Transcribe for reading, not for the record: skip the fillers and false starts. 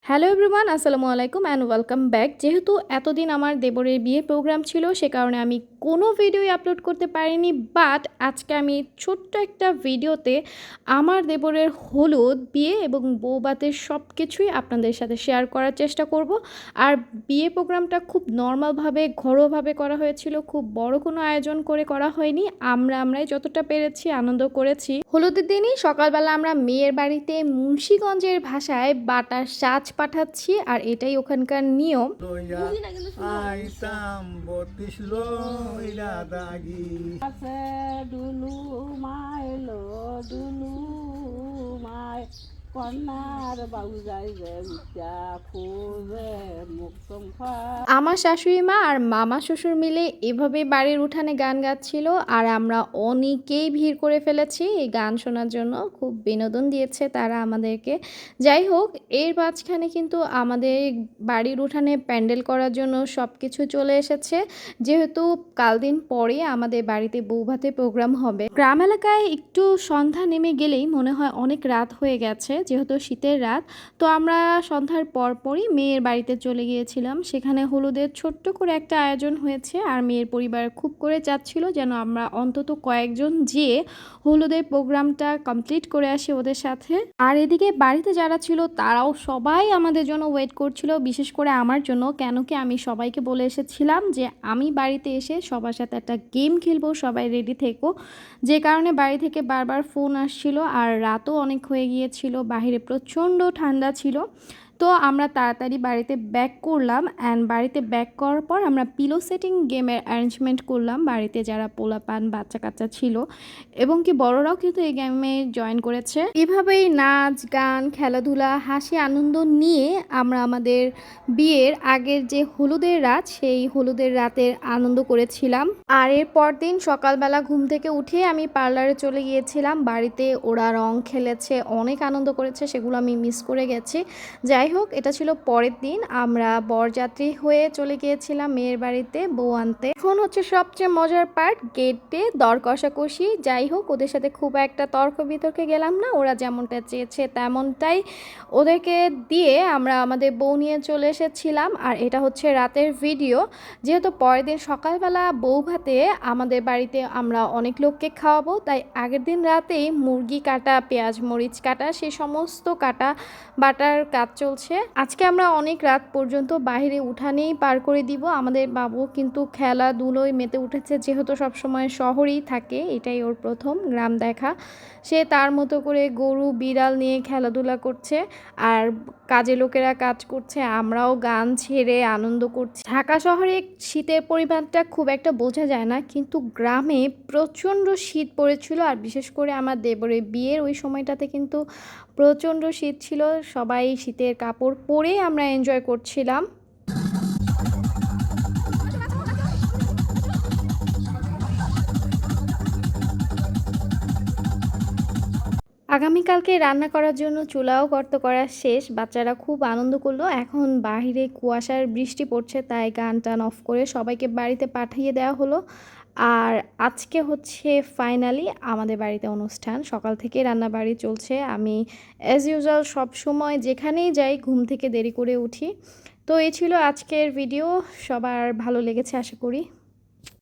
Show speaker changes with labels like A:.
A: Hello everyone, আসসালামু আলাইকুম and welcome back. যেহেতু এতদিন আমার দেবরের বিয়ে প্রোগ্রাম ছিল, সে কারণে আমি কোনো ভিডিওই আপলোড করতে পারিনি। বাট আজকে আমি ছোট্ট একটা ভিডিওতে আমার দেবরের হলুদ, বিয়ে এবং বৌভাতের সব কিছুই আপনাদের সাথে শেয়ার করার চেষ্টা করব। আর বিয়ে প্রোগ্রামটা খুব নর্মালভাবে, ঘরোয়াভাবে করা হয়েছিল, খুব বড় কোনো আয়োজন করে করা হয়নি। আমরাই যতটা পেরেছি আনন্দ করেছি। হলুদের দিনই সকালবেলা আমরা মেয়ের বাড়িতে মুন্সিগঞ্জের ভাষায় বাটার সাজ পাঠাচ্ছি, আর এটাই ওখানকার নিয়ম। আমার শাশুড়ি মা আর মামা শ্বশুর মিলে এভাবে বাড়ির উঠানে গান গাচ্ছিল, আর আমরা অনেকেই ভিড় করে ফেলেছি এই গান শোনার জন্য। খুব বিনোদন দিয়েছে তারা আমাদেরকে। যাই হোক, এর মাঝখানে কিন্তু আমাদের বাড়ির উঠানে প্যান্ডেল করার জন্য সব কিছু চলে এসেছে। যেহেতু কাল দিন পরে আমাদের বাড়িতে বৌভাতের প্রোগ্রাম হবে। গ্রাম এলাকায় একটু সন্ধ্যা নেমে গেলেই মনে হয় অনেক রাত হয়ে গেছে, যেহেতু শীতের রাত। তো আমরা সন্ধ্যার পরই মেয়ের বাড়িতে চলে গিয়েছিলাম। সেখানে হলুদের ছোট্ট করে একটা আয়োজন হয়েছে, আর মেয়ের পরিবার খুব করে চাচ্ছিল যেন আমরা অন্তত কয়েকজন যেয়ে হলুদের প্রোগ্রামটা কমপ্লিট করে আসি ওদের সাথে। আর এদিকে বাড়িতে যারা ছিল তারাও সবাই আমাদের জন্য ওয়েট করছিল, বিশেষ করে আমার জন্য। কেন কি আমি সবাইকে বলে এসেছিলাম যে আমি বাড়িতে এসে সবার সাথে একটা গেম খেলবো, সবাই রেডি থেকো। যে কারণে বাড়ি থেকে বারবার ফোন আসছিল, আর রাতও অনেক হয়ে গিয়েছিল, বাইরে প্রচণ্ড ঠান্ডা ছিল। তো আমরা তাড়াতাড়ি বাড়িতে ব্যাক করলাম, অ্যান্ড বাড়িতে ব্যাক করার পর আমরা পিলো সেটিং গেমের অ্যারেঞ্জমেন্ট করলাম। বাড়িতে যারা পোলাপান বাচ্চা কাচ্চা ছিল এবং কি বড়রাও কিন্তু এই গেমে জয়েন করেছে। এভাবেই নাচ গান, খেলাধুলা, হাসি আনন্দ নিয়ে আমরা আমাদের বিয়ের আগের যে হলুদের রাত, সেই হলুদের রাতের আনন্দ করেছিলাম। আর এর পরদিন সকালবেলা ঘুম থেকে উঠে আমি পার্লারে চলে গিয়েছিলাম। বাড়িতে ওরা রং খেলেছে, অনেক আনন্দ করেছে, সেগুলো আমি মিস করে গেছি। যাই হোক, এটা ছিল পরের দিন। আমরা বরযাত্রী হয়ে চলে গিয়েছিলাম মেয়ের বাড়িতে বউ আনতে। এখন হচ্ছে সবচেয়ে মজার পার্ট, গেটে দর কষাকষি। যাই হোক, ওদের সাথে খুব একটা তর্ক বিতর্কে গেলাম না, ওরা যেমনটা চেয়েছে তেমনটাই ওদেরকে দিয়ে আমরা আমাদের বউ নিয়ে চলে এসেছিলাম। আর এটা হচ্ছে রাতের ভিডিও। যেহেতু পরের দিন সকালবেলা বউ ভাতে আমাদের বাড়িতে আমরা অনেক লোককে খাওয়াবো, তাই আগের দিন রাতেই মুরগি কাটা, পেঁয়াজ মরিচ কাটা, সেই সমস্ত কাটা বাটার কাজ চলছে। আজকে আমরা অনেক রাত পর্যন্ত বাইরে উঠানেই পার করে দিব। আমাদের বাবু কিন্তু খেলাধুলোয় মেতে উঠেছে, যেহেতু সবসময় শহরেই থাকে, এটাই ওর প্রথম গ্রাম দেখা। সে তার মতো করে গরু বিড়াল নিয়ে খেলাধুলা করছে, আর কাজে লোকেরা কাজ করছে, আমরাও গান ছেড়ে আনন্দ করছি। ঢাকা শহরে শীতের পরিমাণটা খুব একটা বোঝা যায় না, কিন্তু গ্রামে প্রচণ্ড শীত পড়েছিল। আর বিশেষ করে আমার দেবরের বিয়ের ওই সময়টাতে কিন্তু প্রচণ্ড শীত ছিল। সবাই শীতের কাপড় পরে আমরা এনজয় করছিলাম। আগামীকালকে রান্না করার জন্য চুলাও গর্ত করা শেষ। বাচ্চারা খুব আনন্দ করলো। এখন বাহিরে কুয়াশার বৃষ্টি পড়ছে, তাই গান টান অফ করে সবাইকে বাড়িতে পাঠিয়ে দেওয়া হলো। আর আজকে হচ্ছে ফাইনালি আমাদের বাড়িতে অনুষ্ঠান। সকাল থেকে রান্নাবাড়ি চলছে। আমি অ্যাজ ইউজুয়াল সবসময় যেখানেই যাই ঘুম থেকে দেরি করে উঠি। তো এই ছিল আজকের ভিডিও। সবার ভালো লেগেছে আশা করি।